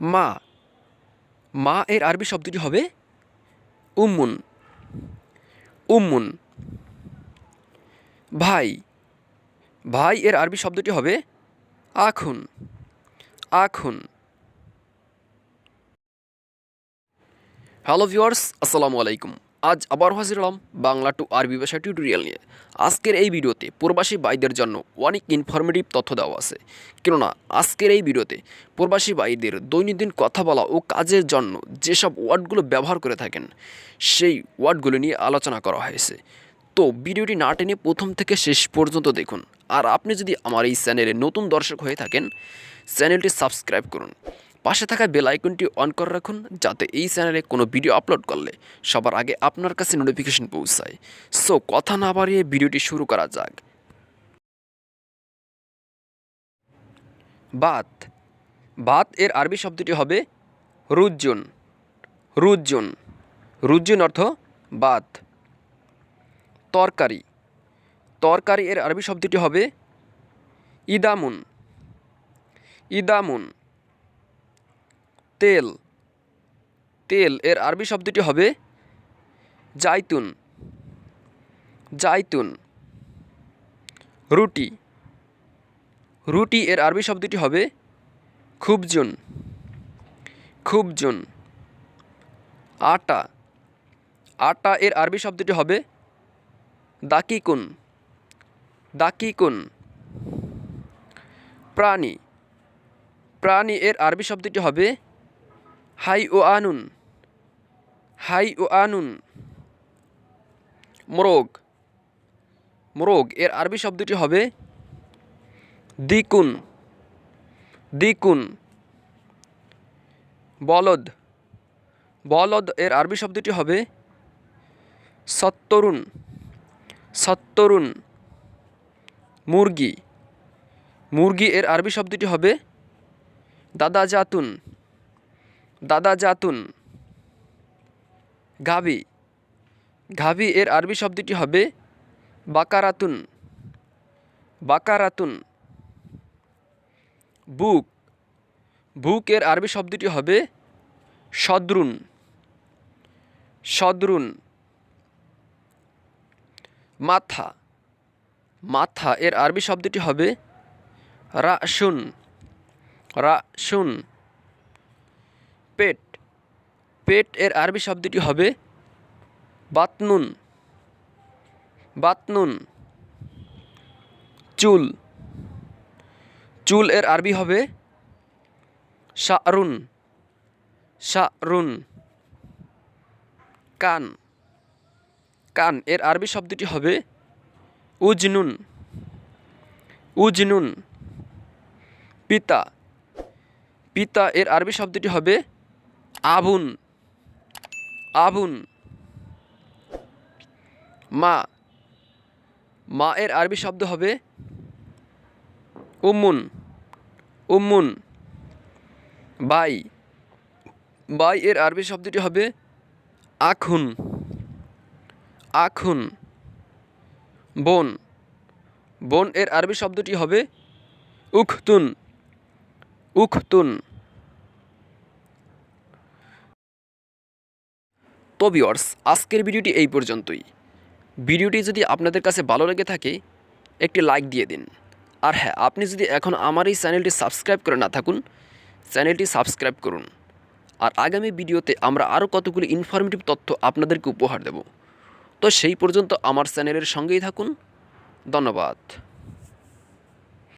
মা, মা এর আরবি শব্দটি হবে উম্মুন, উম্মুন। ভাই, ভাই এর আরবি শব্দটি হবে আখুন, আখুন। হ্যালো ভিউয়ার্স, আসসালামু আলাইকুম। আজ আবার হাজির হলাম বাংলা টু আরবি ভাষা টিউটোরিয়াল নিয়ে। আজকের এই ভিডিওতে প্রবাসী ভাইদের জন্য অনেক ইনফরমেটিভ তথ্য দেওয়া আছে, কেননা আজকের এই ভিডিওতে প্রবাসী ভাইদের দৈনন্দিন কথা বলা ও কাজের জন্য যেসব ওয়ার্ডগুলো ব্যবহার করে থাকেন সেই ওয়ার্ডগুলো নিয়ে আলোচনা করা হয়েছে। তো ভিডিওটি না টেনে প্রথম থেকে শেষ পর্যন্ত দেখুন। আর আপনি যদি আমার এই চ্যানেলে নতুন দর্শক হয়ে থাকেন, চ্যানেলটি সাবস্ক্রাইব করুন, পাশে থাকা বেল আইকনটি অন করে রাখুন, যাতে এই চ্যানেলে কোনো ভিডিও আপলোড করলে সবার আগে আপনার কাছে নোটিফিকেশন পৌঁছায়। সো কথা না বাড়িয়ে ভিডিওটি শুরু করা যাক। ভাত, ভাত এর আরবি শব্দটি হবে রুজ্জুন, রুজ্জুন। রুজ্জুন অর্থ ভাত। তরকারি, তরকারি এর আরবি শব্দটি হবে ইদামুন, ইদামুন। তেল, তেল এর আরবি শব্দটি হবে জাইতুন, জাইতুন। রুটি, রুটি এর আরবি শব্দটি হবে খুবজুন, খুবজুন। আটা, আটা এর আরবি শব্দটি হবে দাকিকুন, দাকিকুন। প্রাণী, প্রাণী এর আরবি শব্দটি হবে হাই ও আনুন, হাই ও আনুন। মোরগ, মোরগ এর আরবি শব্দটি হবে দিকুন, দিকুন। বলদ, বলদ এর আরবি শব্দটি হবে সত্তরুন, সত্তরুন। মুরগি, মুরগি এর আরবি শব্দটি হবে দাদা জাতুন, দাদা জাতুন। গাভী, গাভী এর আরবি শব্দটি হবে বাকারাতুন, বাকারাতুন। বুক, বুক এর আরবি শব্দটি হবে সদরুন, সদরুন। মাথা, মাথা এর আরবি শব্দটি হবে রাশুন, রাশুন। পেট, পেট এর আরবি শব্দটি হবে বাতনুন, বাতনুন। চুল, চুল এর আরবি হবে শারুন, শারুন। কান, কান এর আরবি শব্দটি হবে উজনুন, উজনুন। পিতা, পিতা এর আরবি শব্দটি হবে আবুন, আবুন। মা, মা এর আরবি শব্দ হবে উম্মুন, উম্মুন। ভাই, ভাই এর আরবি শব্দটি হবে আখুন, আখুন। বোন, বোন এর আরবি শব্দটি হবে উখতুন, উখতুন। তো ভিউয়ার্স, আজকের ভিডিওটি এই পর্যন্তই। ভিডিওটি যদি আপনাদের কাছে ভালো লেগে থাকে একটি লাইক দিয়ে দিন। আর হ্যাঁ, আপনি যদি এখন আমার এই চ্যানেলটি সাবস্ক্রাইব করে না থাকুন, চ্যানেলটি সাবস্ক্রাইব করুন। আর আগামী ভিডিওতে আমরা আরও কতগুলি ইনফরমেটিভ তথ্য আপনাদেরকে উপহার দেব। তো সেই পর্যন্ত আমার চ্যানেলের সঙ্গেই থাকুন। ধন্যবাদ।